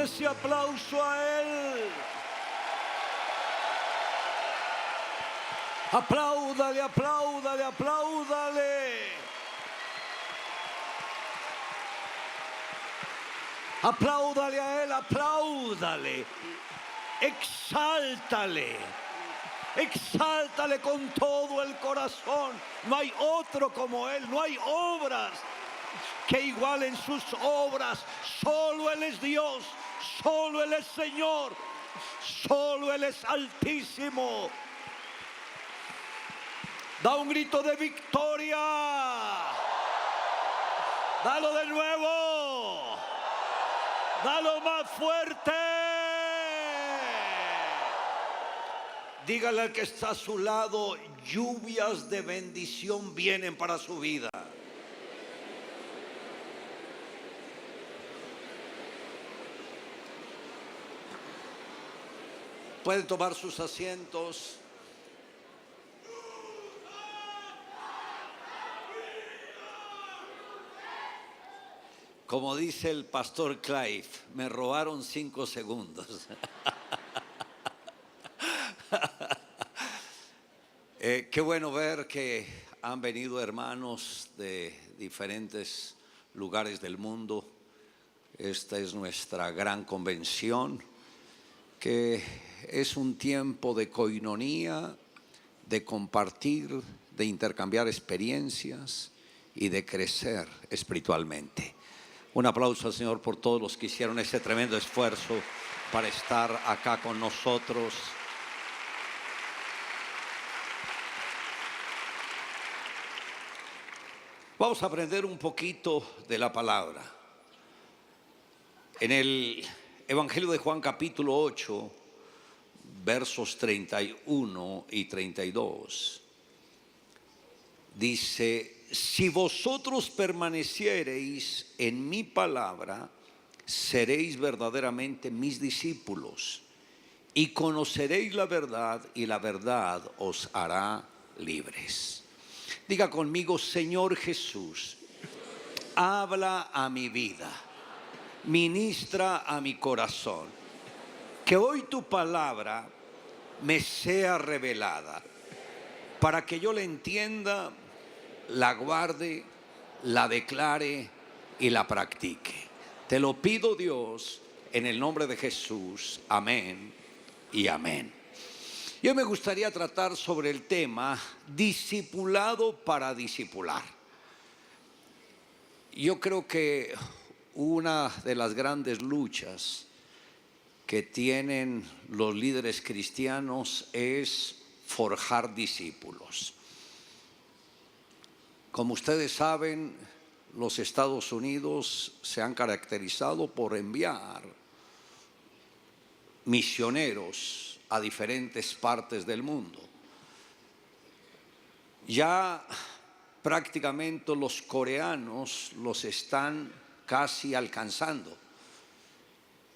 ese aplauso a Él. Apláudale, apláudale, apláudale. Apláudale a Él, apláudale. Exáltale. Exáltale con todo el corazón. No hay otro como Él, no hay obras que igualen sus obras. Solo Él es Dios, solo Él es Señor, solo Él es Altísimo. Da un grito de victoria. Dalo de nuevo. Dalo más fuerte. Dígale al que está a su lado, lluvias de bendición vienen para su vida. Pueden tomar sus asientos. Como dice el pastor Clive, me robaron 5 segundos. Qué bueno ver que han venido hermanos de diferentes lugares del mundo. Esta es nuestra gran convención, que es un tiempo de coinonía, de compartir, de intercambiar experiencias y de crecer espiritualmente. Un aplauso al Señor por todos los que hicieron ese tremendo esfuerzo para estar acá con nosotros. Vamos a aprender un poquito de la palabra. En el Evangelio de Juan capítulo 8, versos 31 y 32, dice: si vosotros permaneciereis en mi palabra, seréis verdaderamente mis discípulos y conoceréis la verdad, y la verdad os hará libres. Diga conmigo: Señor Jesús, habla a mi vida, ministra a mi corazón, que hoy tu palabra me sea revelada, para que yo la entienda, la guarde, la declare y la practique. Te lo pido, Dios, en el nombre de Jesús. Amén y amén. Yo me gustaría tratar sobre el tema discipulado para discipular. Yo creo que una de las grandes luchas que tienen los líderes cristianos es forjar discípulos. Como ustedes saben, los Estados Unidos se han caracterizado por enviar misioneros a diferentes partes del mundo. Ya prácticamente los coreanos los están casi alcanzando.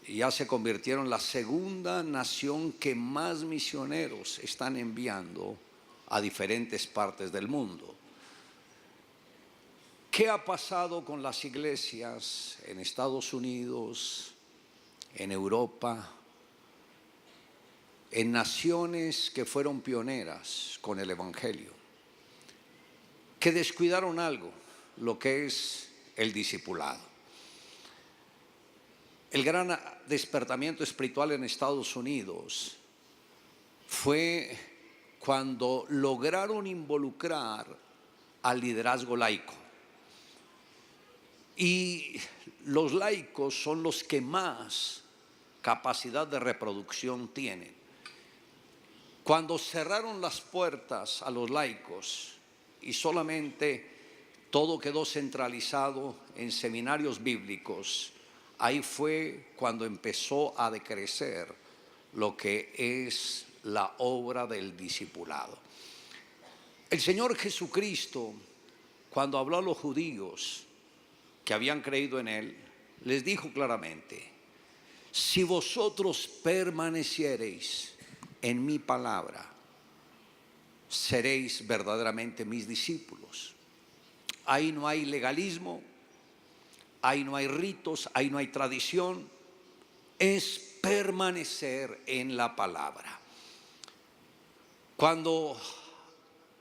Ya se convirtieron en la segunda nación que más misioneros están enviando a diferentes partes del mundo. ¿Qué ha pasado con las iglesias en Estados Unidos, en Europa, en naciones que fueron pioneras con el Evangelio? Que descuidaron algo, lo que es el discipulado. El gran despertamiento espiritual en Estados Unidos fue cuando lograron involucrar al liderazgo laico. Y los laicos son los que más capacidad de reproducción tienen. Cuando cerraron las puertas a los laicos y solamente todo quedó centralizado en seminarios bíblicos, ahí fue cuando empezó a decrecer lo que es la obra del discipulado. El Señor Jesucristo, cuando habló a los judíos que habían creído en Él, les dijo claramente: si vosotros permaneciereis en mi palabra, seréis verdaderamente mis discípulos. Ahí no hay legalismo, ahí no hay ritos, ahí no hay tradición, es permanecer en la palabra. Cuando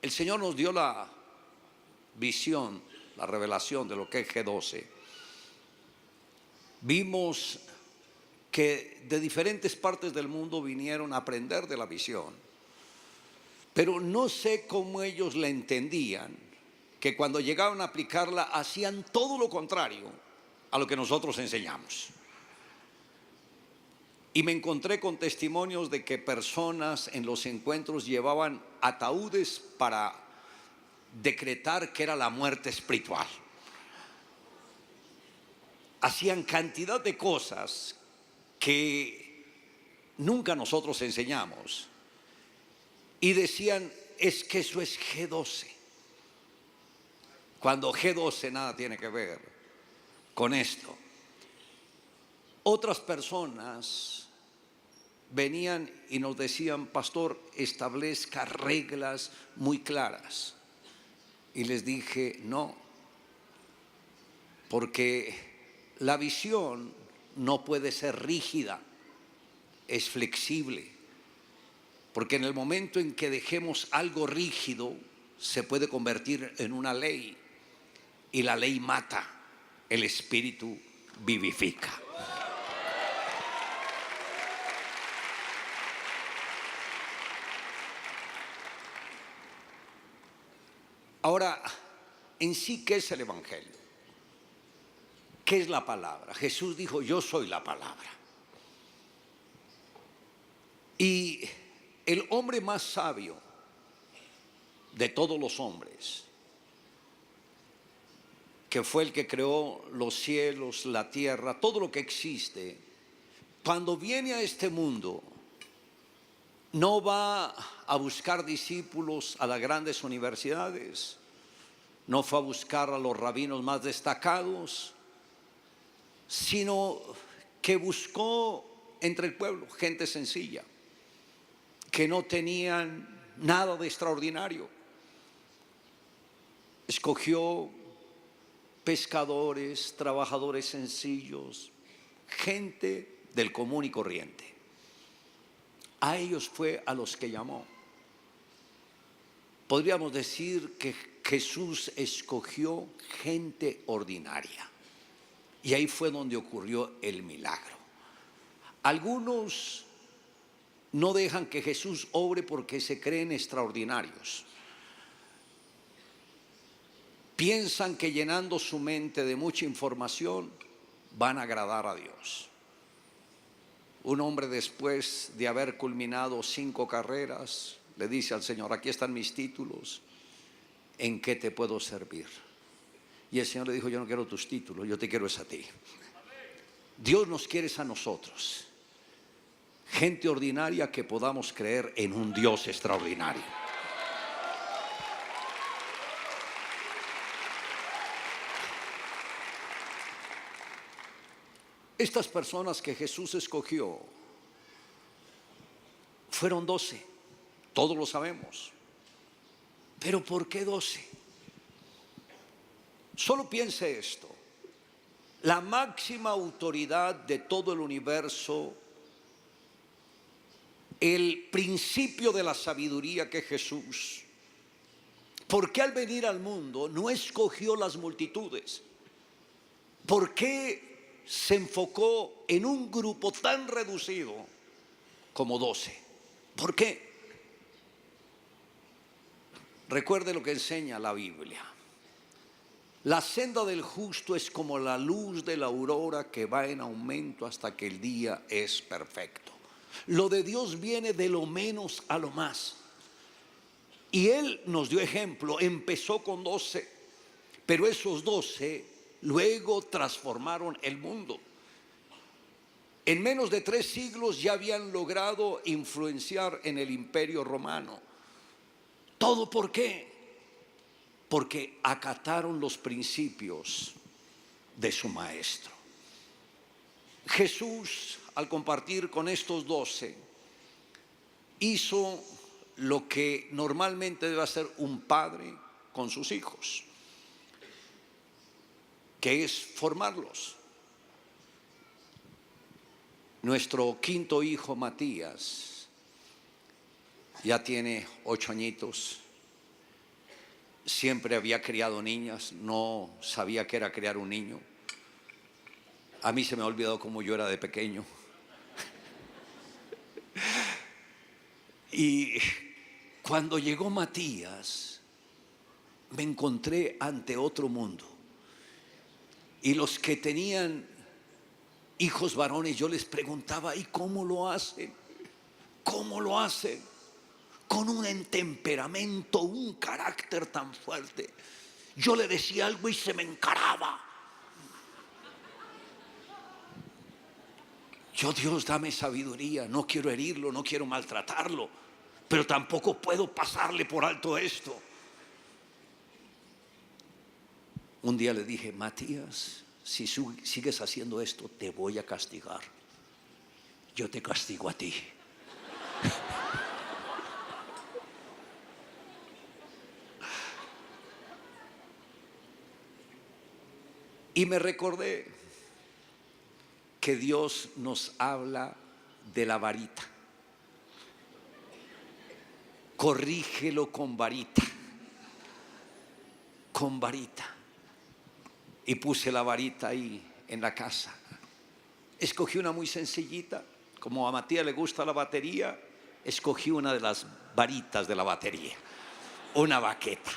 el Señor nos dio la visión, la revelación de lo que es G12, vimos que de diferentes partes del mundo vinieron a aprender de la visión, pero no sé cómo ellos la entendían, que cuando llegaban a aplicarla hacían todo lo contrario a lo que nosotros enseñamos. Y me encontré con testimonios de que personas en los encuentros llevaban ataúdes para decretar que era la muerte espiritual. Hacían cantidad de cosas que nunca nosotros enseñamos. Y decían, es que eso es G12. Cuando G12 nada tiene que ver con esto. Otras personas venían y nos decían, pastor, establezca reglas muy claras. Y les dije, no, porque la visión no puede ser rígida, es flexible. Porque en el momento en que dejemos algo rígido, se puede convertir en una ley. Y la ley mata, el espíritu vivifica. Ahora, en sí, ¿qué es el Evangelio? ¿Qué es la palabra? Jesús dijo, yo soy la palabra. Y el hombre más sabio de todos los hombres, que fue el que creó los cielos, la tierra, todo lo que existe, cuando viene a este mundo, no va a buscar discípulos a las grandes universidades, no fue a buscar a los rabinos más destacados, sino que buscó entre el pueblo gente sencilla, que no tenían nada de extraordinario. Escogió pescadores, trabajadores sencillos, gente del común y corriente. A ellos fue a los que llamó. Podríamos decir que Jesús escogió gente ordinaria. Y ahí fue donde ocurrió el milagro. Algunos no dejan que Jesús obre porque se creen extraordinarios. Piensan que llenando su mente de mucha información van a agradar a Dios. Un hombre, después de haber culminado 5 carreras, le dice al Señor, aquí están mis títulos, ¿en qué te puedo servir? Y el Señor le dijo, yo no quiero tus títulos, yo te quiero es a ti. Dios nos quiere a nosotros, gente ordinaria que podamos creer en un Dios extraordinario. Estas personas que Jesús escogió fueron 12, todos lo sabemos. Pero ¿por qué 12? Solo piense esto: la máxima autoridad de todo el universo, el principio de la sabiduría que es Jesús, ¿por qué al venir al mundo no escogió las multitudes? ¿Por qué se enfocó en un grupo tan reducido como 12? ¿Por qué? Recuerde lo que enseña la Biblia. La senda del justo es como la luz de la aurora que va en aumento hasta que el día es perfecto. Lo de Dios viene de lo menos a lo más. Y Él nos dio ejemplo, empezó con 12, pero esos 12 luego transformaron el mundo. En menos de 3 siglos ya habían logrado influenciar en el Imperio Romano. ¿Todo por qué? Porque acataron los principios de su maestro. Jesús, al compartir con estos 12, hizo lo que normalmente debe hacer un padre con sus hijos, que es formarlos. Nuestro quinto hijo, Matías, ya tiene 8 añitos. Siempre había criado niñas, no sabía qué era criar un niño. A mí se me ha olvidado cómo yo era de pequeño. Y cuando llegó Matías, me encontré ante otro mundo. Y los que tenían hijos varones, yo les preguntaba, ¿y cómo lo hacen? ¿Cómo lo hacen? Con un temperamento, un carácter tan fuerte. Yo le decía algo y se me encaraba. Yo, Dios, dame sabiduría. No quiero herirlo, no quiero maltratarlo, pero tampoco puedo pasarle por alto esto. Un día le dije, Matías, si sigues haciendo esto, te voy a castigar. Yo te castigo a ti. Y me recordé que Dios nos habla de la varita. Corrígelo con varita. Con varita. Y puse la varita ahí en la casa. Escogí una muy sencillita. Como a Matías le gusta la batería, escogí una de las varitas de la batería. Una baqueta.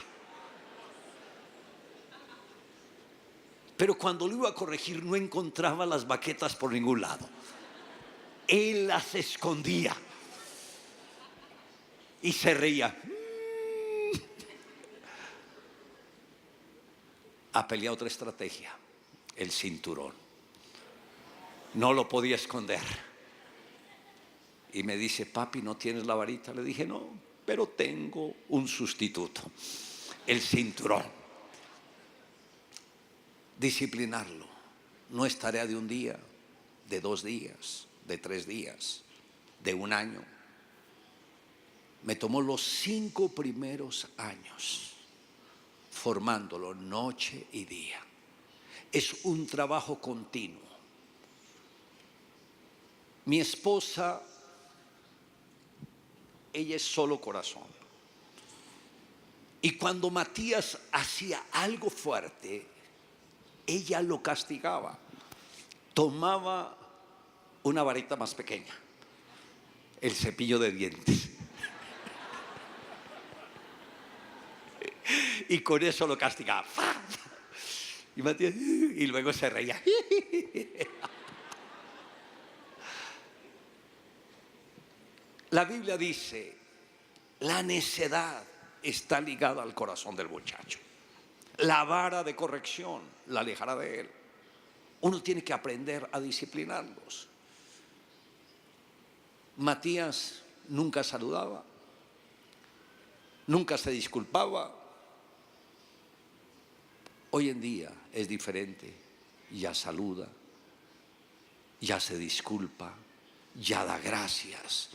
Pero cuando lo iba a corregir no encontraba las baquetas por ningún lado. Él las escondía y se reía. Apelé a otra estrategia, el cinturón. No lo podía esconder. Y me dice, papi, ¿no tienes la varita? Le dije, no, pero tengo un sustituto, el cinturón. Disciplinarlo no es tarea de un día, de 2 días, de 3 días, de 1 año. Me tomó los 5 primeros años formándolo noche y día. Es un trabajo continuo. Mi esposa, ella es solo corazón. Y cuando Matías hacía algo fuerte, ella lo castigaba. Tomaba una varita más pequeña, el cepillo de dientes, y con eso lo castigaba. Y Matías, y luego se reía. La Biblia dice, la necedad está ligada al corazón del muchacho. La vara de corrección la alejará de él. Uno tiene que aprender a disciplinarlos. Matías nunca saludaba, nunca se disculpaba. Hoy en día es diferente. Ya saluda, ya se disculpa, ya da gracias.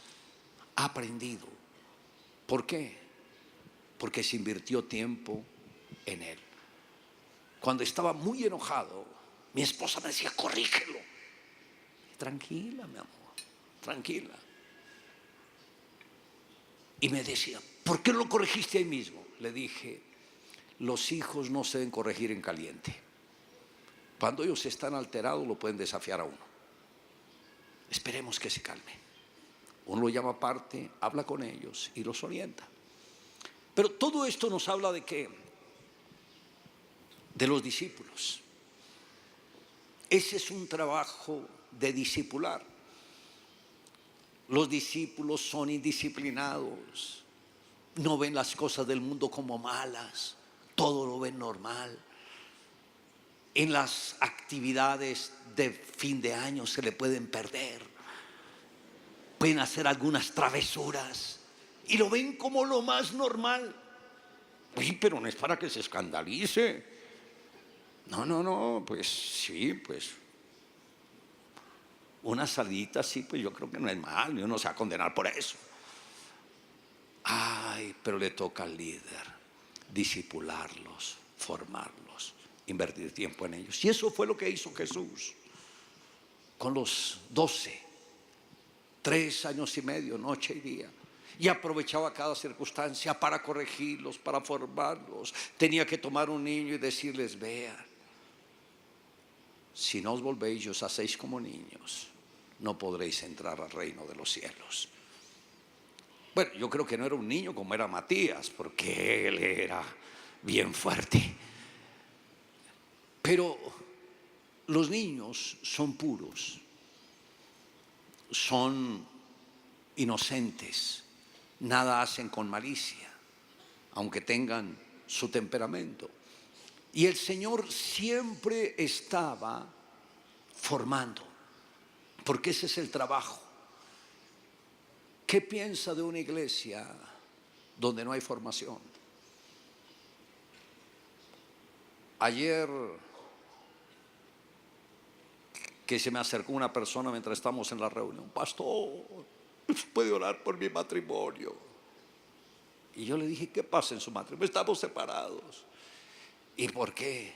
Ha aprendido. ¿Por qué? Porque se invirtió tiempo en él. Cuando estaba muy enojado, mi esposa me decía, corrígelo. Tranquila, mi amor, tranquila. Y me decía, ¿por qué no lo corregiste ahí mismo? Le dije, los hijos no se deben corregir en caliente. Cuando ellos están alterados, lo pueden desafiar a uno. Esperemos que se calmen. Uno lo llama aparte, habla con ellos y los orienta. Pero todo esto nos habla de qué? De los discípulos. Ese es un trabajo de discipular. Los discípulos son indisciplinados, no ven las cosas del mundo como malas, todo lo ven normal. En las actividades de fin de año se le pueden perder, pueden hacer algunas travesuras y lo ven como lo más normal. Uy, pero no es para que se escandalice. No, pues sí, pues una salidita así, pues yo creo que no es mal, uno se va a condenar por eso. Ay, pero le toca al líder discipularlos, formarlos, invertir tiempo en ellos. Y eso fue lo que hizo Jesús con los 12. 3 años y medio, noche y día. Y aprovechaba cada circunstancia para corregirlos, para formarlos. Tenía que tomar un niño y decirles: vean, si no os volvéis y os hacéis como niños, no podréis entrar al reino de los cielos. Bueno, yo creo que no era un niño como era Matías, porque él era bien fuerte. Pero los niños son puros, son inocentes, nada hacen con malicia, aunque tengan su temperamento. Y el Señor siempre estaba formando, porque ese es el trabajo. ¿Qué piensa de una iglesia donde no hay formación? Ayer que se me acercó una persona mientras estamos en la reunión: pastor, ¿puede orar por mi matrimonio? Y yo le dije: ¿qué pasa en su matrimonio? Estamos separados. ¿Y por qué?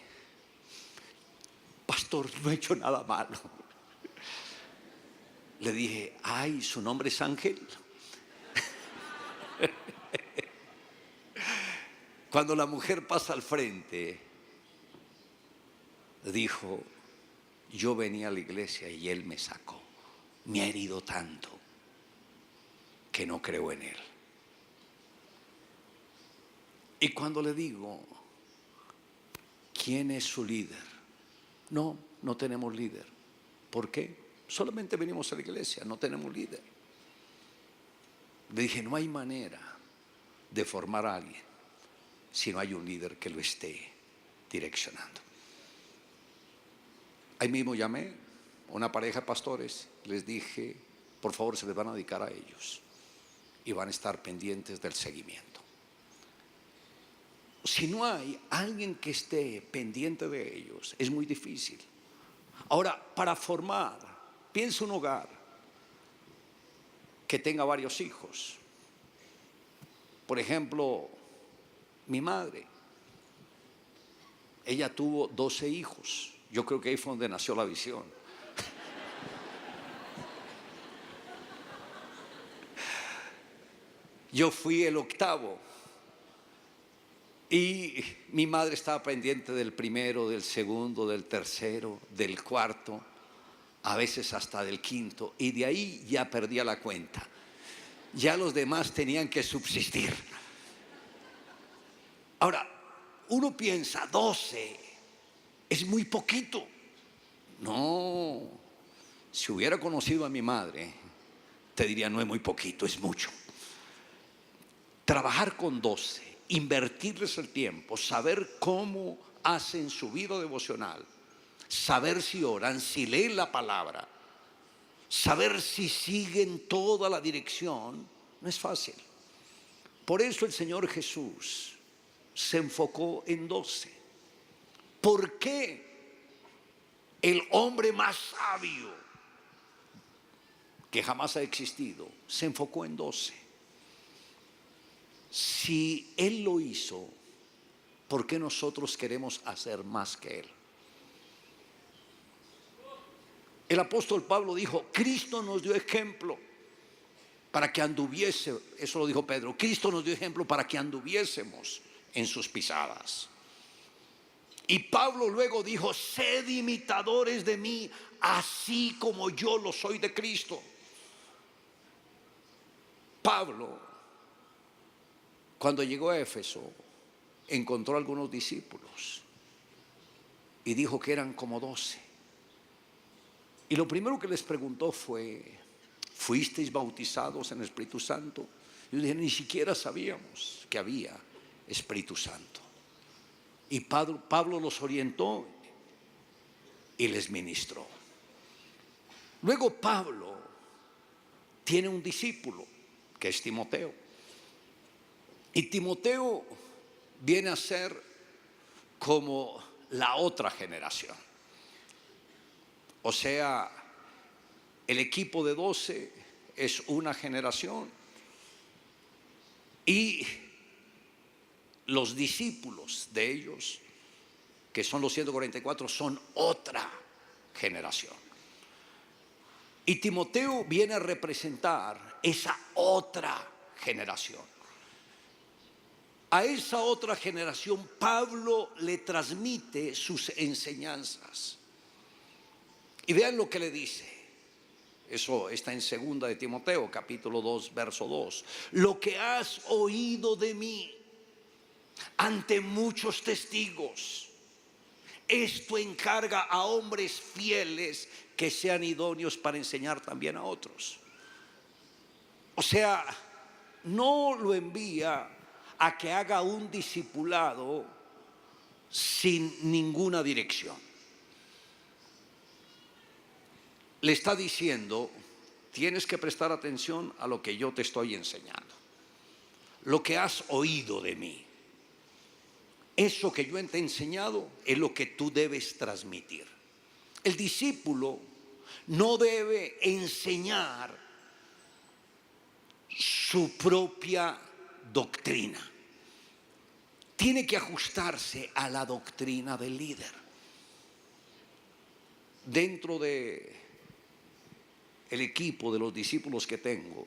Pastor, no he hecho nada malo. Le dije: ay, ¿su nombre es Ángel? Cuando la mujer pasa al frente, dijo: yo venía a la iglesia y él me sacó. Me ha herido tanto que no creo en él. Y cuando le digo: ¿quién es su líder? No, no tenemos líder. ¿Por qué? Solamente venimos a la iglesia, no tenemos líder. Le dije: no hay manera de formar a alguien si no hay un líder que lo esté direccionando. Ahí mismo llamé a una pareja de pastores, les dije: por favor, se les van a dedicar a ellos y van a estar pendientes del seguimiento. Si no hay alguien que esté pendiente de ellos, es muy difícil. Ahora, para formar, piensa un hogar que tenga varios hijos. Por ejemplo, mi madre, ella tuvo 12 hijos. Yo creo que ahí fue donde nació la visión. Yo fui el octavo. Y mi madre estaba pendiente del primero, del segundo, del tercero, del cuarto, a veces hasta del quinto. Y de ahí ya perdía la cuenta. Ya los demás tenían que subsistir. Ahora, uno piensa: 12 es muy poquito. No, si hubiera conocido a mi madre, te diría: no es muy poquito, es mucho. Trabajar con 12, invertirles el tiempo, saber cómo hacen su vida devocional, saber si oran, si leen la palabra, saber si siguen toda la dirección, no es fácil. Por eso el Señor Jesús se enfocó en 12. ¿Por qué el hombre más sabio que jamás ha existido se enfocó en 12? Si Él lo hizo, ¿por qué nosotros queremos hacer más que Él? El apóstol Pablo dijo: Cristo nos dio ejemplo para que anduviese, eso lo dijo Pedro, Cristo nos dio ejemplo para que anduviésemos en sus pisadas. Y Pablo luego dijo: sed imitadores de mí, así como yo lo soy de Cristo. Pablo, cuando llegó a Éfeso, encontró a algunos discípulos y dijo que eran como 12. Y lo primero que les preguntó fue: ¿fuisteis bautizados en el Espíritu Santo? Y yo dije: ni siquiera sabíamos que había Espíritu Santo. Y Pablo los orientó y les ministró. Luego Pablo tiene un discípulo que es Timoteo. Y Timoteo viene a ser como la otra generación. O sea, el equipo de 12 es una generación y los discípulos de ellos, que son los 144, son otra generación. Y Timoteo viene a representar esa otra generación. A esa otra generación Pablo le transmite sus enseñanzas. Y vean lo que le dice. Eso está en 2 de Timoteo, capítulo 2, verso 2. Lo que has oído de mí ante muchos testigos, esto encarga a hombres fieles que sean idóneos para enseñar también a otros. O sea, no lo envía a que haga un discipulado sin ninguna dirección. Le está diciendo, tienes que prestar atención a lo que yo te estoy enseñando. Lo que has oído de mí. Eso que yo te he enseñado es lo que tú debes transmitir. El discípulo no debe enseñar su propia doctrina. Tiene que ajustarse a la doctrina del líder. Dentro de el equipo de los discípulos que tengo,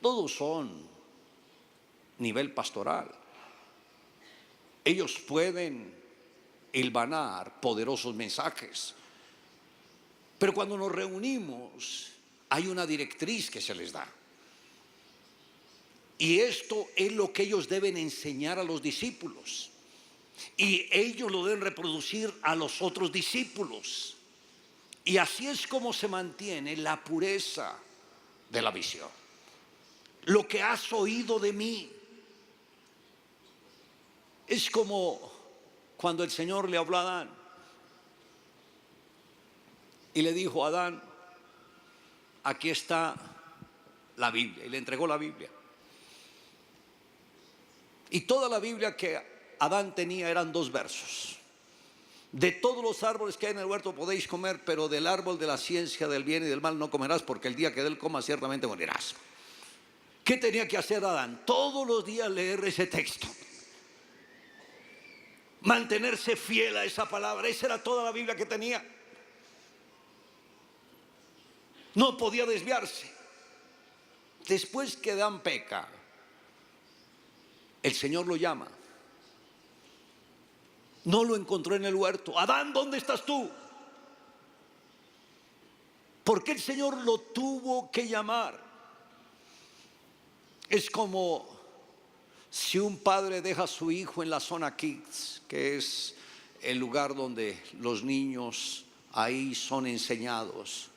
todos son nivel pastoral. Ellos pueden hilvanar poderosos mensajes, pero cuando nos reunimos hay una directriz que se les da. Y esto es lo que ellos deben enseñar a los discípulos. Y ellos lo deben reproducir a los otros discípulos. Y así es como se mantiene la pureza de la visión. Lo que has oído de mí. Es como cuando el Señor le habló a Adán. Y le dijo a Adán, aquí está la Biblia. Y le entregó la Biblia. Y toda la Biblia que Adán tenía eran 2 versos. De todos los árboles que hay en el huerto podéis comer, pero del árbol de la ciencia del bien y del mal no comerás, porque el día que de él comas ciertamente morirás. ¿Qué tenía que hacer Adán? Todos los días leer ese texto. Mantenerse fiel a esa palabra. Esa era toda la Biblia que tenía. No podía desviarse. Después que Adán peca, el Señor lo llama. No lo encontró en el huerto. Adán, ¿dónde estás tú? ¿Por qué el Señor lo tuvo que llamar? Es como si un padre deja a su hijo en la zona kids, que es el lugar donde los niños ahí son enseñados,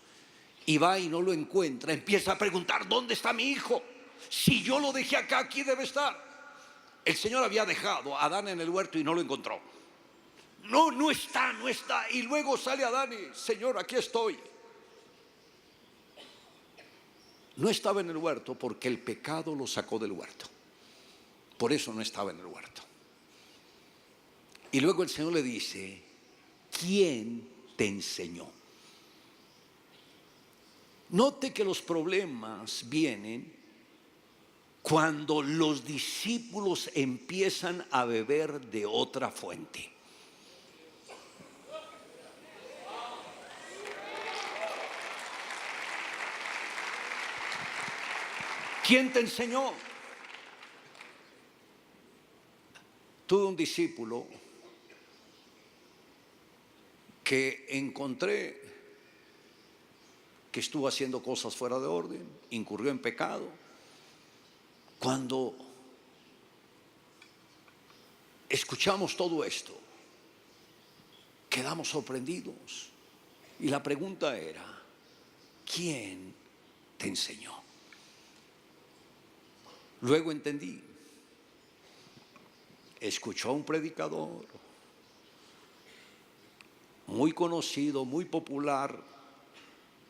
y va y no lo encuentra, empieza a preguntar, ¿dónde está mi hijo? Si yo lo dejé acá, aquí debe estar. El Señor había dejado a Adán en el huerto y no lo encontró. No está. Y luego sale Adán y, Señor, aquí estoy. No estaba en el huerto porque el pecado lo sacó del huerto. Por eso no estaba en el huerto. Y luego el Señor le dice, ¿quién te enseñó? Note que los problemas vienen cuando los discípulos empiezan a beber de otra fuente. ¿Quién te enseñó? Tuve un discípulo que encontré que estuvo haciendo cosas fuera de orden, incurrió en pecado. Cuando escuchamos todo esto, quedamos sorprendidos. Y la pregunta era, ¿quién te enseñó? Luego entendí. Escuchó a un predicador muy conocido, muy popular,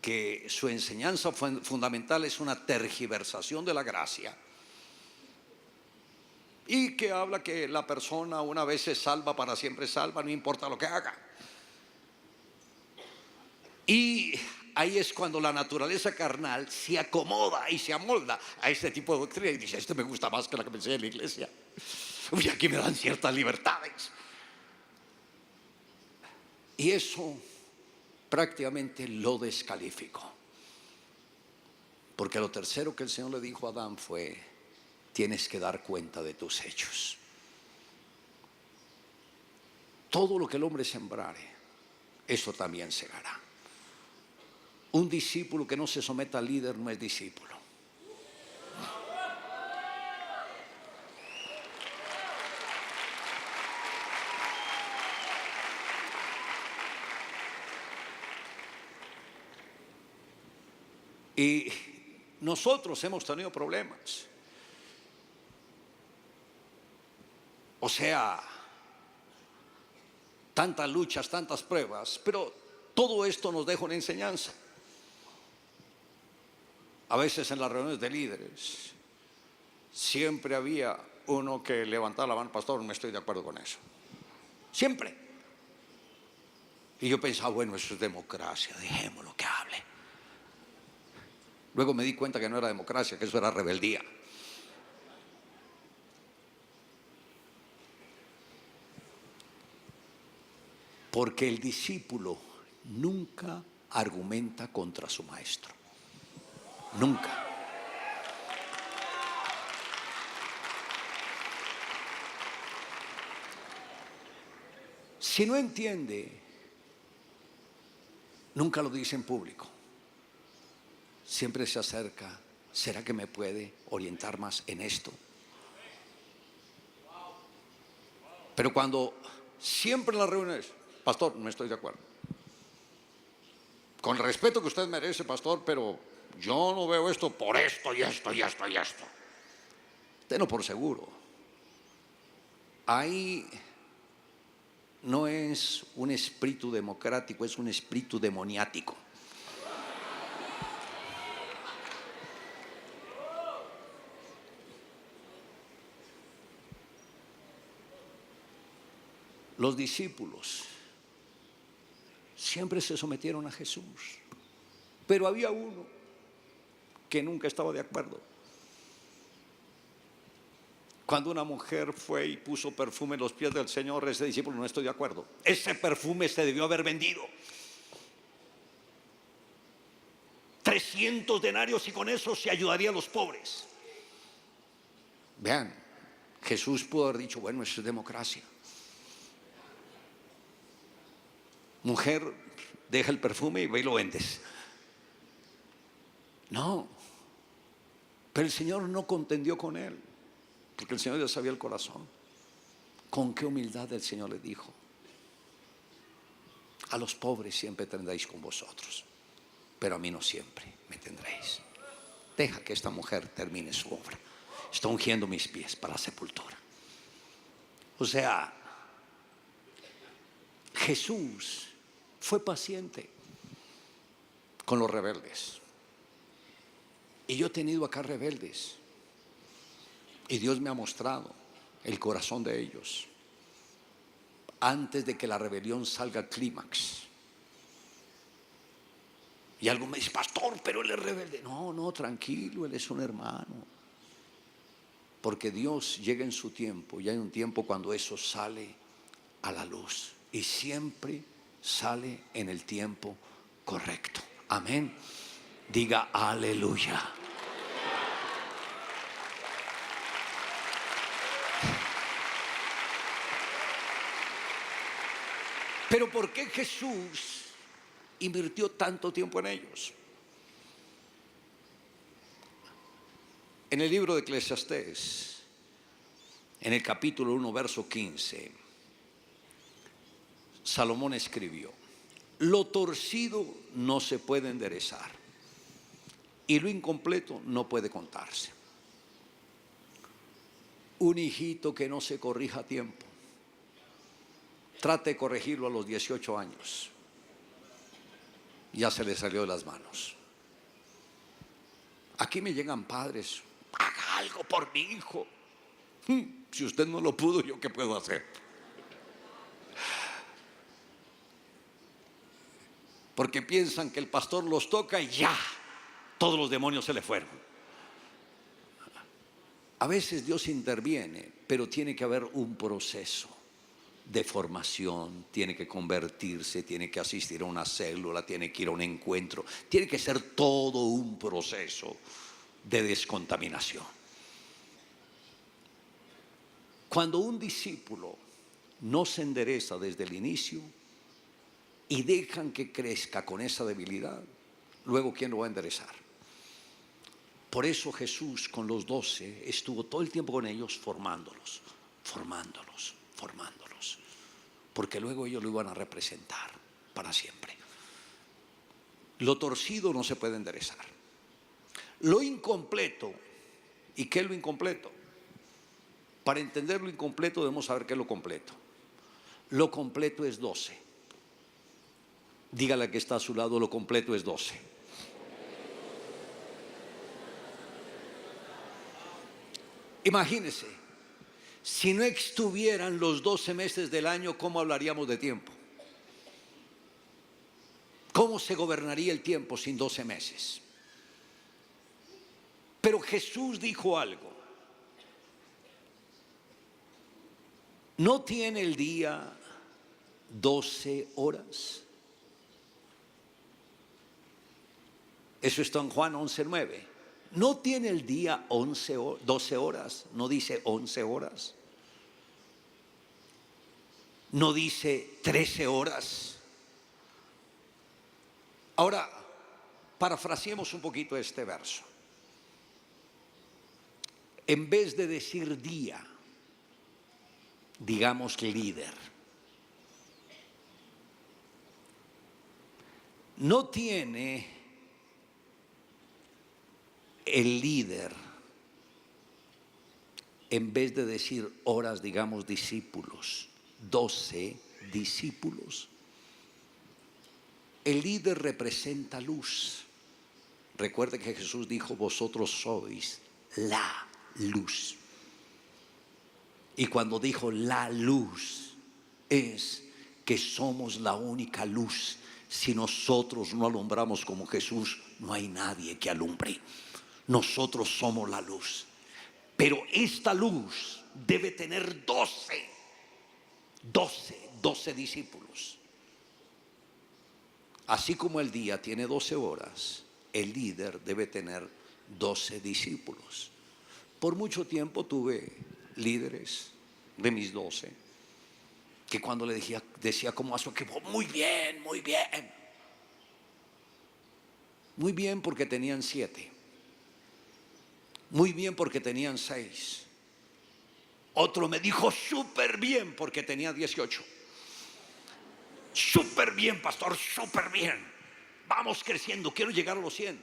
que su enseñanza fundamental es una tergiversación de la gracia. Y que habla que la persona una vez es salva, para siempre es salva, no importa lo que haga. Y ahí es cuando la naturaleza carnal se acomoda y se amolda a este tipo de doctrina y dice, esto me gusta más que la que me enseña en la iglesia. Uy, aquí me dan ciertas libertades. Y eso prácticamente lo descalificó. Porque lo tercero que el Señor le dijo a Adán fue: tienes que dar cuenta de tus hechos. Todo lo que el hombre sembrare, eso también segará. Un discípulo que no se someta al líder no es discípulo. Y nosotros hemos tenido problemas. O sea, tantas luchas, tantas pruebas, pero todo esto nos deja una enseñanza. A veces en las reuniones de líderes siempre había uno que levantaba la mano: pastor, no estoy de acuerdo con eso. Siempre. Y yo pensaba, bueno, eso es democracia, dejémoslo que hable. Luego me di cuenta que no era democracia, que eso era rebeldía. Porque el discípulo nunca argumenta contra su maestro. Nunca. Si no entiende, nunca lo dice en público. Siempre se acerca: ¿será que me puede orientar más en esto? Pero cuando siempre en las reuniones: pastor, no estoy de acuerdo. Con el respeto que usted merece, pastor, pero yo no veo esto por esto y esto y esto y esto. Tenlo por seguro. Ahí no es un espíritu democrático, es un espíritu demoniático. Los discípulos siempre se sometieron a Jesús, pero había uno que nunca estaba de acuerdo. Cuando una mujer fue y puso perfume en los pies del Señor, ese discípulo: no estoy de acuerdo. Ese perfume se debió haber vendido 300 denarios y con eso se ayudaría a los pobres. Vean, Jesús pudo haber dicho: bueno, eso es democracia. Mujer, deja el perfume y ve y lo vendes. No. Pero el Señor no contendió con él, porque el Señor ya sabía el corazón. Con qué humildad el Señor le dijo: a los pobres siempre tendréis con vosotros, pero a mí no siempre me tendréis. Deja que esta mujer termine su obra. Está ungiendo mis pies para la sepultura. O sea, Jesús fue paciente con los rebeldes. Y yo he tenido acá rebeldes, y Dios me ha mostrado el corazón de ellos antes de que la rebelión salga al clímax. Y algo me dice: pastor, pero él es rebelde. No, tranquilo, él es un hermano. Porque Dios llega en su tiempo, y hay un tiempo cuando eso sale a la luz, y siempre sale en el tiempo correcto. Amén. Diga aleluya. Pero ¿por qué Jesús invirtió tanto tiempo en ellos? En el libro de Eclesiastés, en el capítulo 1, verso 15, Salomón escribió: lo torcido no se puede enderezar, y lo incompleto no puede contarse. Un hijito que no se corrija a tiempo, trate de corregirlo a los 18 años, ya se le salió de las manos. Aquí me llegan padres: haga algo por mi hijo. Si usted no lo pudo, ¿yo qué puedo hacer? Porque piensan que el pastor los toca y ya, todos los demonios se le fueron. A veces Dios interviene, pero tiene que haber un proceso de formación, tiene que convertirse, tiene que asistir a una célula, tiene que ir a un encuentro, tiene que ser todo un proceso de descontaminación. Cuando un discípulo no se endereza desde el inicio y dejan que crezca con esa debilidad, luego ¿quién lo va a enderezar? Por eso Jesús con los 12 estuvo todo el tiempo con ellos formándolos, porque luego ellos lo iban a representar para siempre. Lo torcido no se puede enderezar. Lo incompleto, ¿y qué es lo incompleto? Para entender lo incompleto debemos saber qué es lo completo. Lo completo es 12. Dígale que está a su lado, lo completo es 12. Imagínese, si no estuvieran los 12 meses del año, ¿cómo hablaríamos de tiempo? ¿Cómo se gobernaría el tiempo sin 12 meses? Pero Jesús dijo algo. ¿No tiene el día 12 horas? Eso está en Juan 11:9. ¿No tiene el día 12 horas? ¿No dice 11 horas? ¿No dice 13 horas? Ahora, parafraseemos un poquito este verso. En vez de decir día, digamos líder. No tiene el líder, en vez de decir horas, digamos discípulos, 12 discípulos. El líder representa luz. Recuerde que Jesús dijo: vosotros sois la luz. Y cuando dijo la luz, es que somos la única luz. Si nosotros no alumbramos como Jesús, no hay nadie que alumbre. Nosotros somos la luz. Pero esta luz debe tener 12 discípulos. Así como el día tiene 12 horas, el líder debe tener 12 discípulos. Por mucho tiempo tuve líderes de mis 12 que cuando le decía ¿cómo hace? Que muy bien, muy bien. Muy bien porque tenían 7. Muy bien porque tenían 6. Otro me dijo súper bien porque tenía 18. Súper bien, pastor, súper bien. Vamos creciendo, quiero llegar a los 100.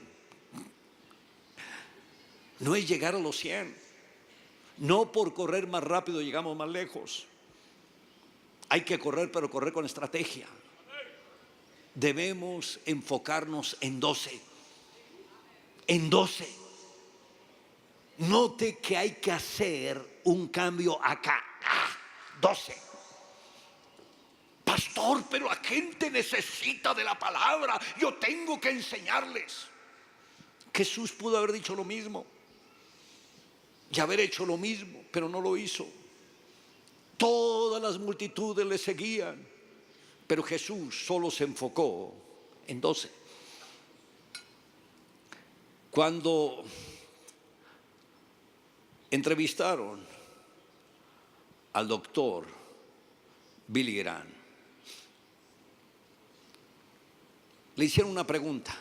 No es llegar a los 100. No por correr más rápido llegamos más lejos. Hay que correr, pero correr con estrategia. Debemos enfocarnos en 12. En 12. Note que hay que hacer un cambio acá. 12. Pastor, pero la gente necesita de la palabra. Yo tengo que enseñarles. Jesús pudo haber dicho lo mismo y haber hecho lo mismo, pero no lo hizo. Todas las multitudes le seguían, pero Jesús solo se enfocó en 12. Cuando entrevistaron al doctor Billy Graham, le hicieron una pregunta: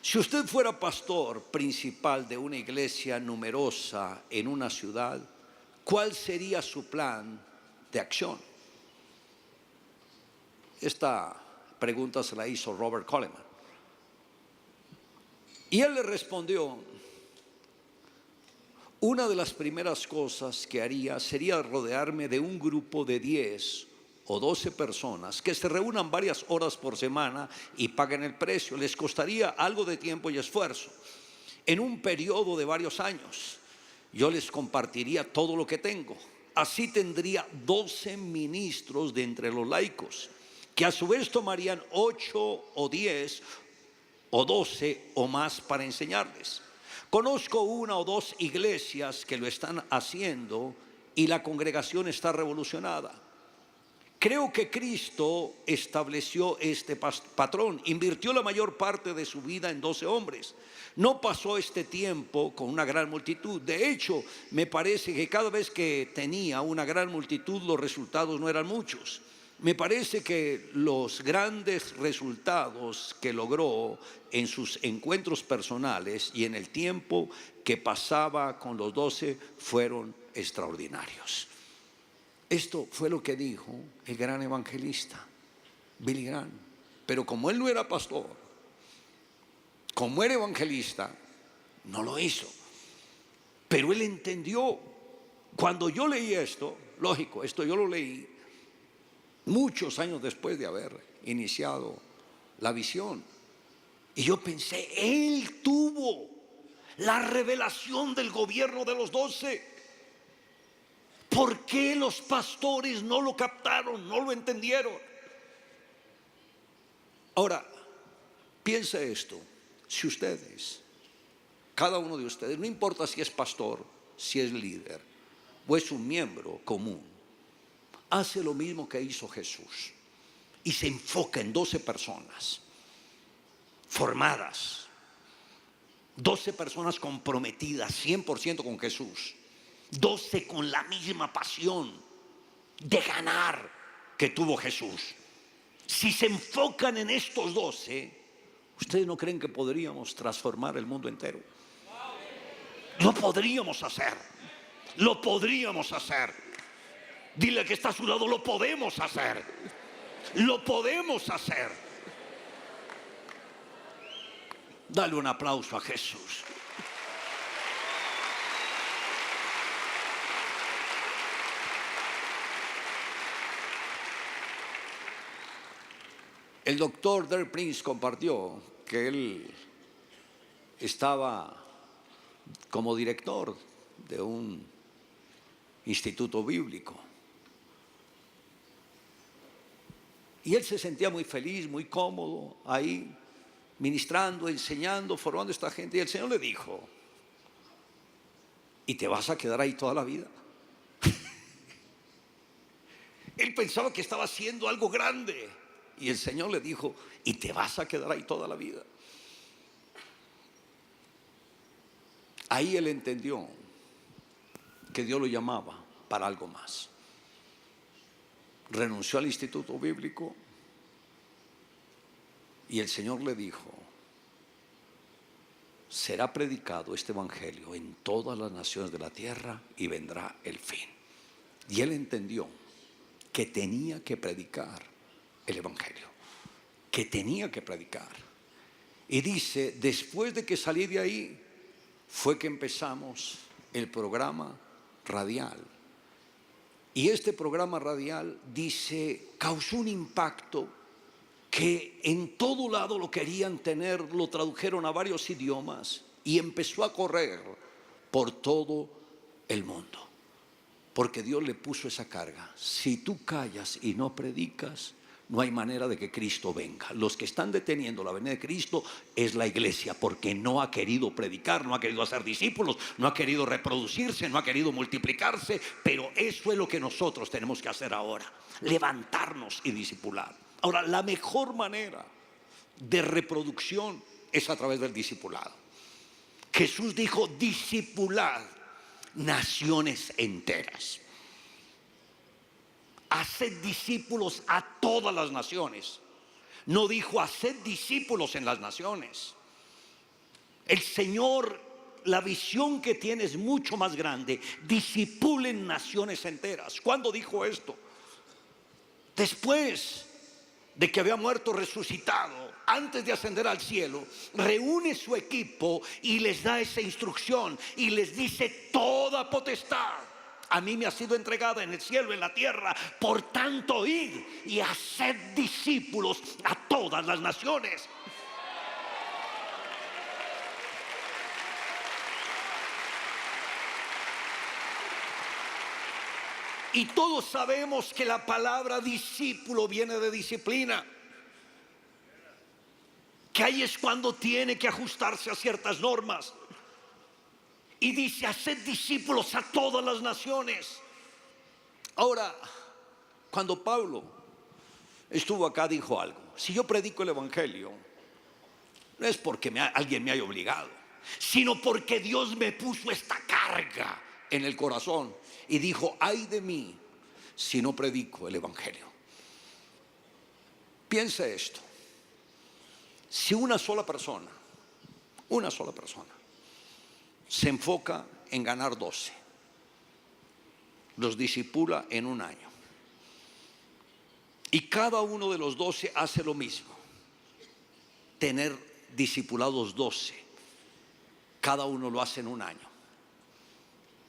si usted fuera pastor principal de una iglesia numerosa en una ciudad, ¿cuál sería su plan de acción? Esta pregunta se la hizo Robert Coleman. Y él le respondió: una de las primeras cosas que haría sería rodearme de un grupo de 10 o 12 personas que se reúnan varias horas por semana y paguen el precio. Les costaría algo de tiempo y esfuerzo. En un periodo de varios años, yo les compartiría todo lo que tengo. Así tendría 12 ministros de entre los laicos, que a su vez tomarían 8 o 10 o 12 o más para enseñarles. Conozco 1 o 2 iglesias que lo están haciendo y la congregación está revolucionada. Creo que Cristo estableció este patrón, invirtió la mayor parte de su vida en 12 hombres. No pasó este tiempo con una gran multitud. De hecho, me parece que cada vez que tenía una gran multitud, los resultados no eran muchos. Me parece que los grandes resultados que logró en sus encuentros personales y en el tiempo que pasaba con los 12 fueron extraordinarios. Esto fue lo que dijo el gran evangelista Billy Graham. Pero como él no era pastor, como era evangelista, no lo hizo. Pero él entendió. Cuando yo leí esto, lógico, esto yo lo leí muchos años después de haber iniciado la visión. Y yo pensé, él tuvo la revelación del gobierno de los 12. ¿Por qué los pastores no lo captaron, no lo entendieron? Ahora, piense esto. Si ustedes, cada uno de ustedes, no importa si es pastor, si es líder o es un miembro común, hace lo mismo que hizo Jesús y se enfoca en 12 personas formadas, 12 personas comprometidas 100% con Jesús, 12 con la misma pasión de ganar que tuvo Jesús. Si se enfocan en estos 12, ¿ustedes no creen que podríamos transformar el mundo entero? Lo podríamos hacer. Lo podríamos hacer. Dile que está a su lado, lo podemos hacer. Lo podemos hacer. Dale un aplauso a Jesús. El doctor Derek Prince compartió que él estaba como director de un instituto bíblico. Y él se sentía muy feliz, muy cómodo ahí, ministrando, enseñando, formando a esta gente. Y el Señor le dijo, ¿y te vas a quedar ahí toda la vida? Él pensaba que estaba haciendo algo grande. Y el Señor le dijo, ¿y te vas a quedar ahí toda la vida? Ahí él entendió que Dios lo llamaba para algo más. Renunció al instituto bíblico y el Señor le dijo, será predicado este evangelio en todas las naciones de la tierra y vendrá el fin. Y él entendió que tenía que predicar el evangelio, que tenía que predicar. Y dice, después de que salí de ahí, fue que empezamos el programa radial. Y este programa radial, dice, causó un impacto que en todo lado lo querían tener, lo tradujeron a varios idiomas y empezó a correr por todo el mundo. Porque Dios le puso esa carga. Si tú callas y no predicas, no hay manera de que Cristo venga. Los que están deteniendo la venida de Cristo es la iglesia, porque no ha querido predicar, no ha querido hacer discípulos, no ha querido reproducirse, no ha querido multiplicarse. Pero eso es lo que nosotros tenemos que hacer ahora, levantarnos y discipular. Ahora, la mejor manera de reproducción es a través del discipulado. Jesús dijo, discipulad naciones enteras. Haced discípulos a todas las naciones. No dijo haced discípulos en las naciones. El Señor, la visión que tiene es mucho más grande. Discipulen naciones enteras. ¿Cuándo dijo esto? Después de que había muerto, resucitado, antes de ascender al cielo, reúne su equipo y les da esa instrucción y les dice, toda potestad a mí me ha sido entregada en el cielo y en la tierra. Por tanto, id y haced discípulos a todas las naciones. Y todos sabemos que la palabra discípulo viene de disciplina. Que ahí es cuando tiene que ajustarse a ciertas normas. Y dice, haced discípulos a todas las naciones. Ahora, cuando Pablo estuvo acá, dijo algo: si yo predico el evangelio, no es porque alguien me haya obligado, sino porque Dios me puso esta carga en el corazón. Y dijo: ay de mí si no predico el evangelio. Piense esto: si una sola persona se enfoca en ganar 12, los discipula en un año, y cada uno de los 12 hace lo mismo, tener discipulados 12, cada uno lo hace en un año,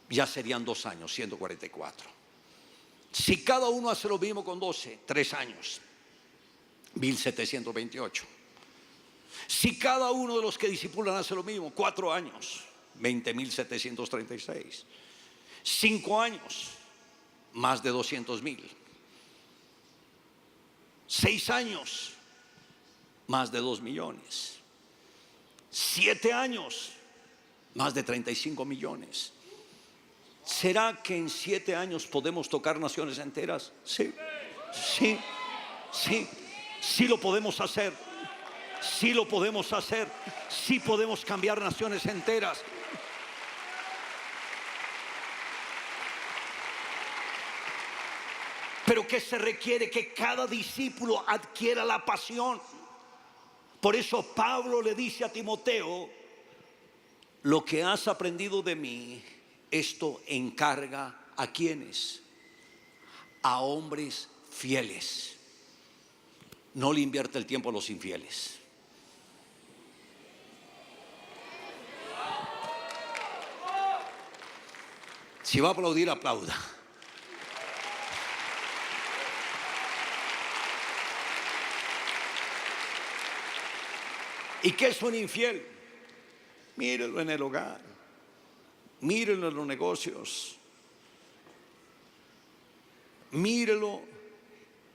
ya serían 2 años, 144. Si cada uno hace lo mismo con 12, 3 años, 1728. Si cada uno de los que discipulan hace lo mismo, 4 años, 20.736. 5 años, más de 200,000. 6 años, más de 2 millones. 7 años, más de 35 millones. ¿Será que en 7 años podemos tocar naciones enteras? Sí, sí, sí, sí lo podemos hacer. Sí lo podemos hacer. Sí podemos cambiar naciones enteras. Pero ¿qué se requiere? Que cada discípulo adquiera la pasión. Por eso Pablo le dice a Timoteo: lo que has aprendido de mí, esto encarga ¿a quiénes? A hombres fieles. No le invierte el tiempo a los infieles. Si va a aplaudir, aplauda. ¿Y qué es un infiel? Mírelo en el hogar, mírelo en los negocios, mírelo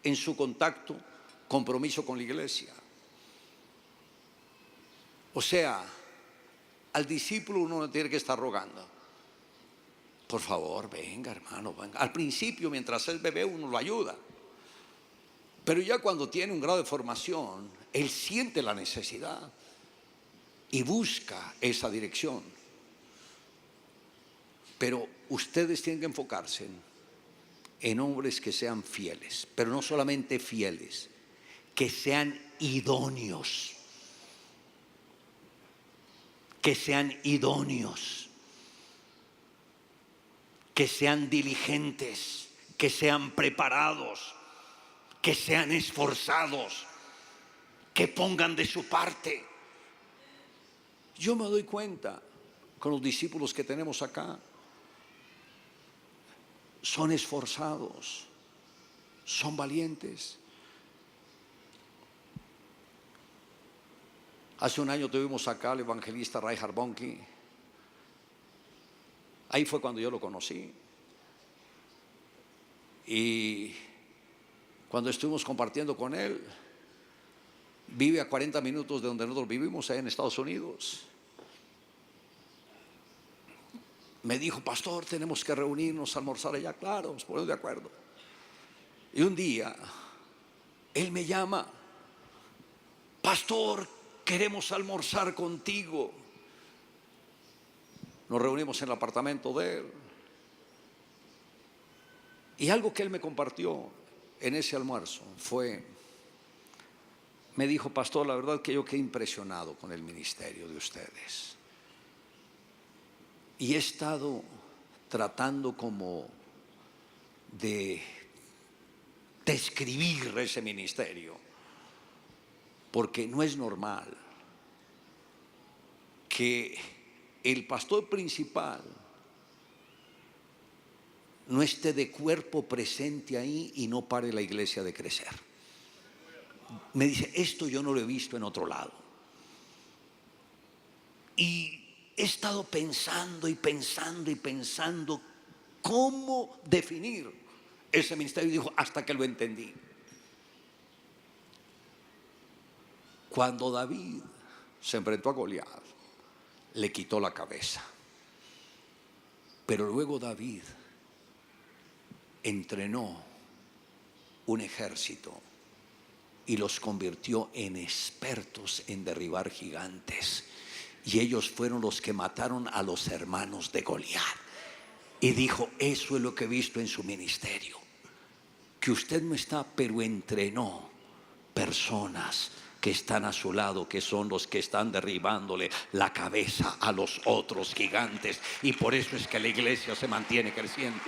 en su contacto, compromiso con la iglesia. O sea, al discípulo uno no tiene que estar rogando: por favor, venga hermano, venga. Al principio, mientras es bebé, uno lo ayuda. Pero ya cuando tiene un grado de formación, él siente la necesidad y busca esa dirección. Pero ustedes tienen que enfocarse en hombres que sean fieles, pero no solamente fieles, que sean idóneos. Que sean idóneos, que sean diligentes, que sean preparados, que sean esforzados, que pongan de su parte. Yo me doy cuenta con los discípulos que tenemos acá: son esforzados, son valientes. Hace un año tuvimos acá al evangelista Reinhard Bonnke. Ahí fue cuando yo lo conocí. Y cuando estuvimos compartiendo con él, vive a 40 minutos de donde nosotros vivimos, allá en Estados Unidos. Me dijo: pastor, tenemos que reunirnos a almorzar allá. Claro, nos ponemos de acuerdo. Y un día él me llama: pastor, queremos almorzar contigo. Nos reunimos en el apartamento de él. Y algo que él me compartió en ese almuerzo me dijo: pastor, la verdad que yo quedé impresionado con el ministerio de ustedes. Y he estado tratando como de describir ese ministerio, porque no es normal que el pastor principal no esté de cuerpo presente ahí y no pare la iglesia de crecer. Me dice: esto yo no lo he visto en otro lado. Y he estado pensando y pensando y pensando cómo definir ese ministerio. Y dijo: hasta que lo entendí. Cuando David se enfrentó a Goliat, le quitó la cabeza. Pero luego David entrenó un ejército y los convirtió en expertos en derribar gigantes. Y ellos fueron los que mataron a los hermanos de Goliat. Y dijo: eso es lo que he visto en su ministerio, que usted no está, pero entrenó personas que están a su lado, que son los que están derribándole la cabeza a los otros gigantes. Y por eso es que la iglesia se mantiene creciendo.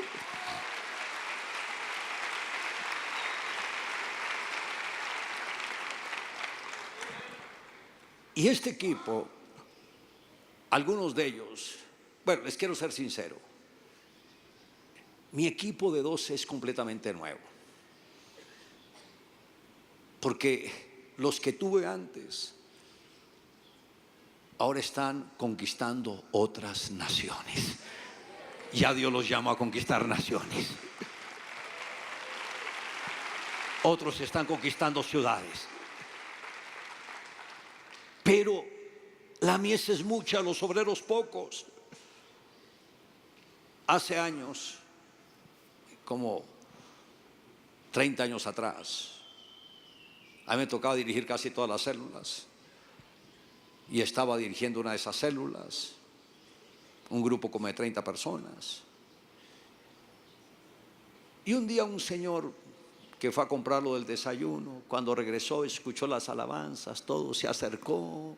Y este equipo, algunos de ellos, bueno, les quiero ser sincero, mi equipo de 12 es completamente nuevo, porque los que tuve antes ahora están conquistando otras naciones. Ya Dios los llamó a conquistar naciones. Otros están conquistando ciudades. Pero la mies es mucha, los obreros pocos. Hace años, como 30 años atrás, a mí me tocaba dirigir casi todas las células. Y estaba dirigiendo una de esas células, un grupo como de 30 personas. Y un día un señor que fue a comprar lo del desayuno, cuando regresó escuchó las alabanzas, todo, se acercó,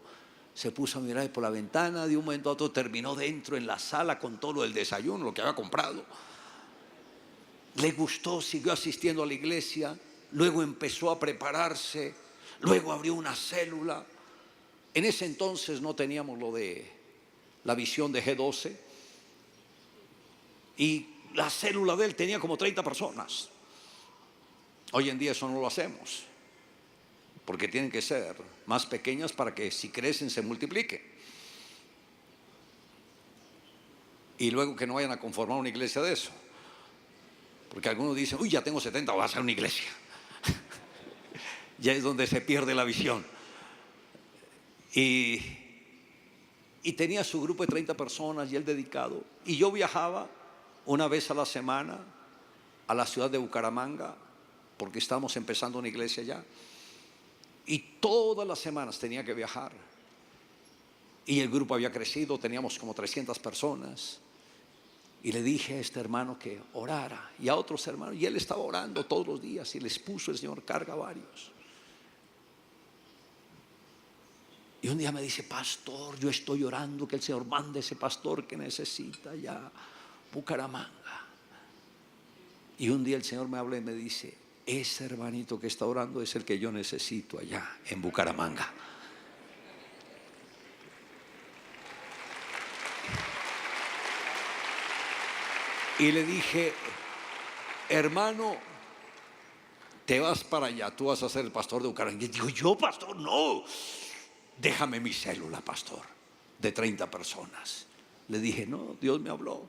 se puso a mirar por la ventana, de un momento a otro terminó dentro en la sala con todo lo del desayuno, lo que había comprado. Le gustó, siguió asistiendo a la iglesia, luego empezó a prepararse, luego abrió una célula. En ese entonces no teníamos lo de la visión de G12, y la célula de él tenía como 30 personas. Hoy en día eso no lo hacemos, porque tienen que ser más pequeñas para que si crecen se multipliquen. Y luego que no vayan a conformar una iglesia de eso, porque algunos dicen: uy, ya tengo 70, voy a hacer una iglesia. Ya es donde se pierde la visión. Y tenía su grupo de 30 personas y él dedicado. Y yo viajaba una vez a la semana a la ciudad de Bucaramanga, porque estábamos empezando una iglesia allá. Y todas las semanas tenía que viajar. Y el grupo había crecido, teníamos como 300 personas. Y le dije a este hermano que orara, y a otros hermanos, y él estaba orando todos los días, y les puso el Señor carga a varios. Y un día me dice: pastor, yo estoy orando que el Señor mande ese pastor que necesita ya Bucaramanga. Y un día el Señor me habla y me dice: ese hermanito que está orando es el que yo necesito allá en Bucaramanga. Y le dije: hermano, te vas para allá, tú vas a ser el pastor de Bucaramanga. Y digo: yo, pastor, no, déjame mi célula, pastor, de 30 personas. Le dije: no, Dios me habló.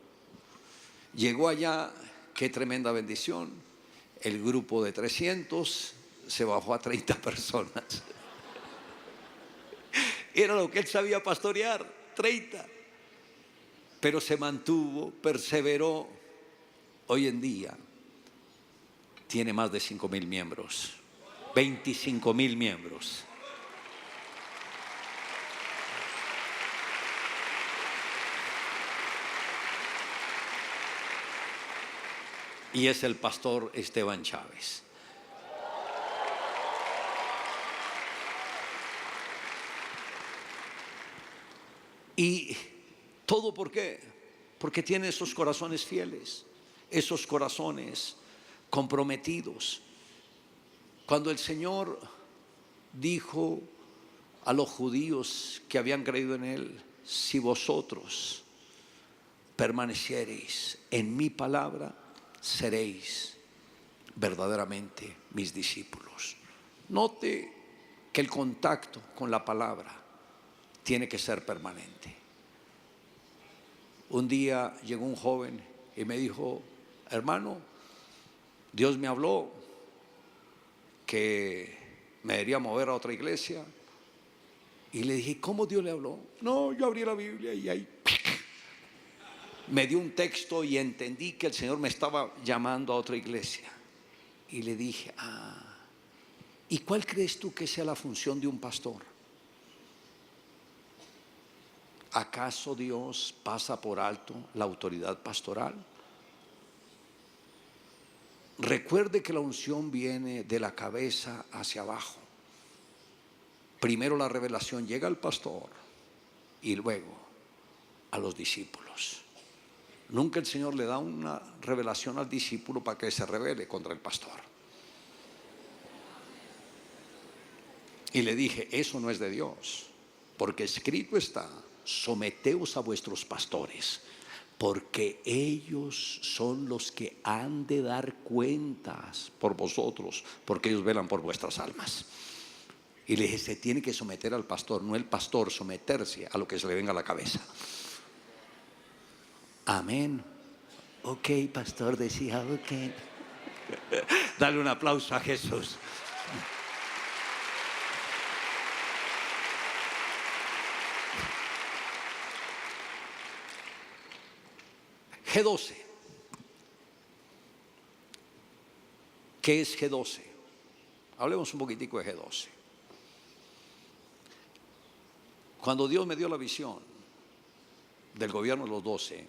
Llegó allá, qué tremenda bendición. El grupo de 300 se bajó a 30 personas. Era lo que él sabía pastorear, 30. Pero se mantuvo, perseveró. Hoy en día tiene más de 5,000 miembros, 25,000 miembros. Y es el pastor Esteban Chávez. Y todo, ¿por qué? Porque tiene esos corazones fieles, esos corazones comprometidos. Cuando el Señor dijo a los judíos que habían creído en Él: si vosotros permaneciereis en mi palabra, seréis verdaderamente mis discípulos. Note que el contacto con la palabra tiene que ser permanente. Un día llegó un joven y me dijo: hermano, Dios me habló que me debería mover a otra iglesia. Y le dije: ¿cómo Dios le habló? No, yo abrí la Biblia y ahí me dio un texto y entendí que el Señor me estaba llamando a otra iglesia. Y le dije, ¿y cuál crees tú que sea la función de un pastor? ¿Acaso Dios pasa por alto la autoridad pastoral? Recuerde que la unción viene de la cabeza hacia abajo. Primero la revelación llega al pastor y luego a los discípulos. Nunca el Señor le da una revelación al discípulo para que se rebele contra el pastor. Y le dije, eso no es de Dios, porque escrito está, someteos a vuestros pastores, porque ellos son los que han de dar cuentas por vosotros, porque ellos velan por vuestras almas. Y le dije, se tiene que someter al pastor, no el pastor someterse a lo que se le venga a la cabeza. Amén. Ok, pastor, decía, ok. Dale un aplauso a Jesús. G12. ¿Qué es G12? Hablemos un poquitico de G12. Cuando Dios me dio la visión del gobierno de los 12,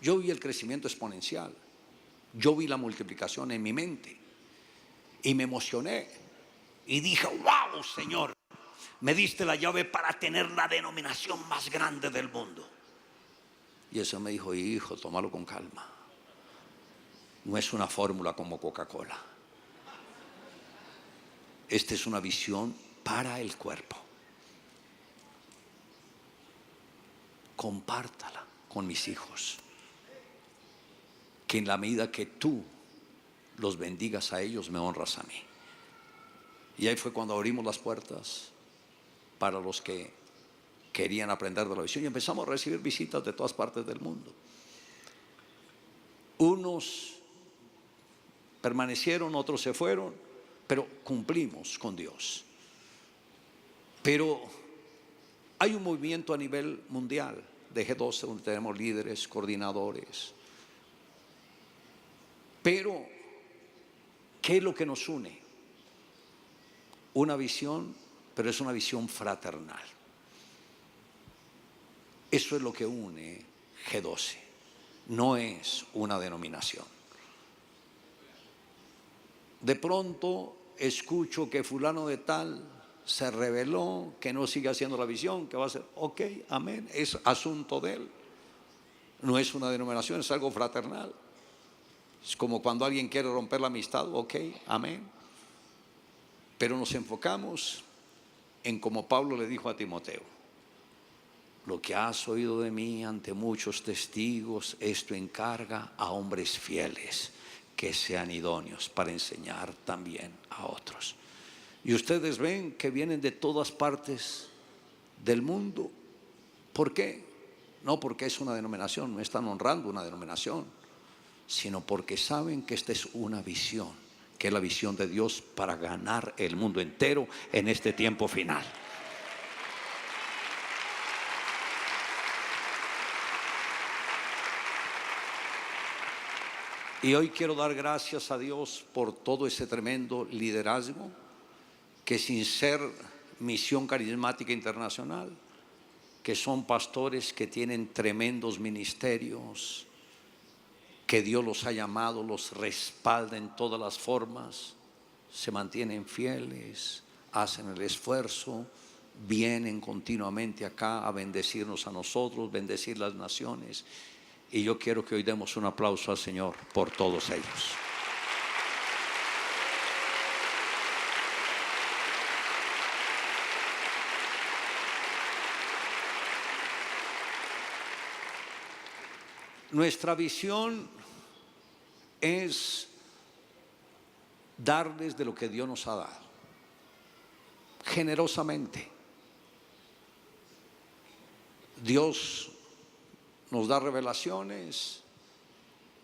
yo vi el crecimiento exponencial. Yo vi la multiplicación en mi mente y me emocioné y dije, wow, Señor, me diste la llave para tener la denominación más grande del mundo. Y eso me dijo, hijo, tómalo con calma. No es una fórmula como Coca-Cola. Esta es una visión para el cuerpo. Compártala con mis hijos. Que en la medida que tú los bendigas a ellos, me honras a mí. Y ahí fue cuando abrimos las puertas para los que querían aprender de la visión y empezamos a recibir visitas de todas partes del mundo. Unos permanecieron, otros se fueron, pero cumplimos con Dios. Pero hay un movimiento a nivel mundial de G12 donde tenemos líderes, coordinadores. Pero, ¿qué es lo que nos une? Una visión, pero es una visión fraternal. Eso es lo que une G12. No es una denominación. De pronto escucho que fulano de tal se rebeló, que no sigue haciendo la visión, que va a hacer, ok, amén, es asunto de él. No es una denominación, es algo fraternal. Es como cuando alguien quiere romper la amistad, ok, amén. Pero nos enfocamos en como Pablo le dijo a Timoteo, lo que has oído de mí ante muchos testigos, esto encarga a hombres fieles que sean idóneos para enseñar también a otros. Y ustedes ven que vienen de todas partes del mundo. ¿Por qué? No porque es una denominación, no están honrando una denominación, sino porque saben que esta es una visión, que es la visión de Dios para ganar el mundo entero en este tiempo final. Y hoy quiero dar gracias a Dios por todo ese tremendo liderazgo que, sin ser misión carismática internacional, que son pastores que tienen tremendos ministerios, que Dios los ha llamado, los respalda en todas las formas, se mantienen fieles, hacen el esfuerzo, vienen continuamente acá a bendecirnos a nosotros, bendecir las naciones. Y yo quiero que hoy demos un aplauso al Señor por todos ellos. Nuestra visión es darles de lo que Dios nos ha dado, generosamente. Dios nos da revelaciones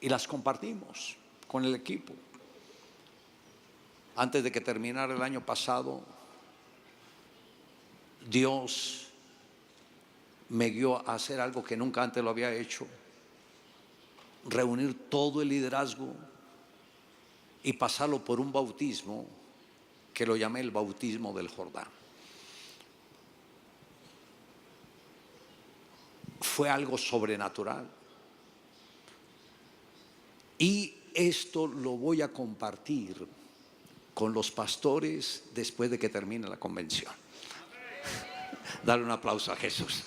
y las compartimos con el equipo. Antes de que terminara el año pasado, Dios me guió a hacer algo que nunca antes lo había hecho. reunir todo el liderazgo y pasarlo por un bautismo que lo llamé el bautismo del Jordán. Fue algo sobrenatural. Y esto lo voy a compartir con los pastores después de que termine la convención. Dale un aplauso a Jesús.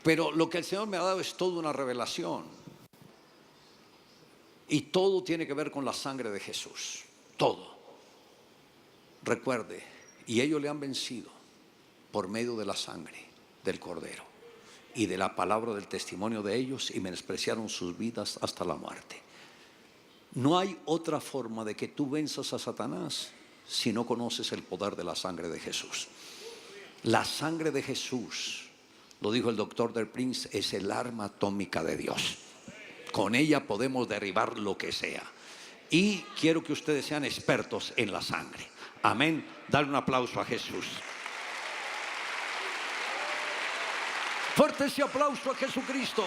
Pero lo que el Señor me ha dado es toda una revelación. Y todo tiene que ver con la sangre de Jesús. Todo. Recuerde, y ellos le han vencido por medio de la sangre del Cordero y de la palabra del testimonio de ellos, y menospreciaron sus vidas hasta la muerte. No hay otra forma de que tú venzas a Satanás si no conoces el poder de la sangre de Jesús. La sangre de Jesús, lo dijo el doctor Del Prince, es el arma atómica de Dios. Con ella podemos derribar lo que sea. Y quiero que ustedes sean expertos en la sangre. Amén. Dale un aplauso a Jesús. Fuerte ese aplauso a Jesucristo.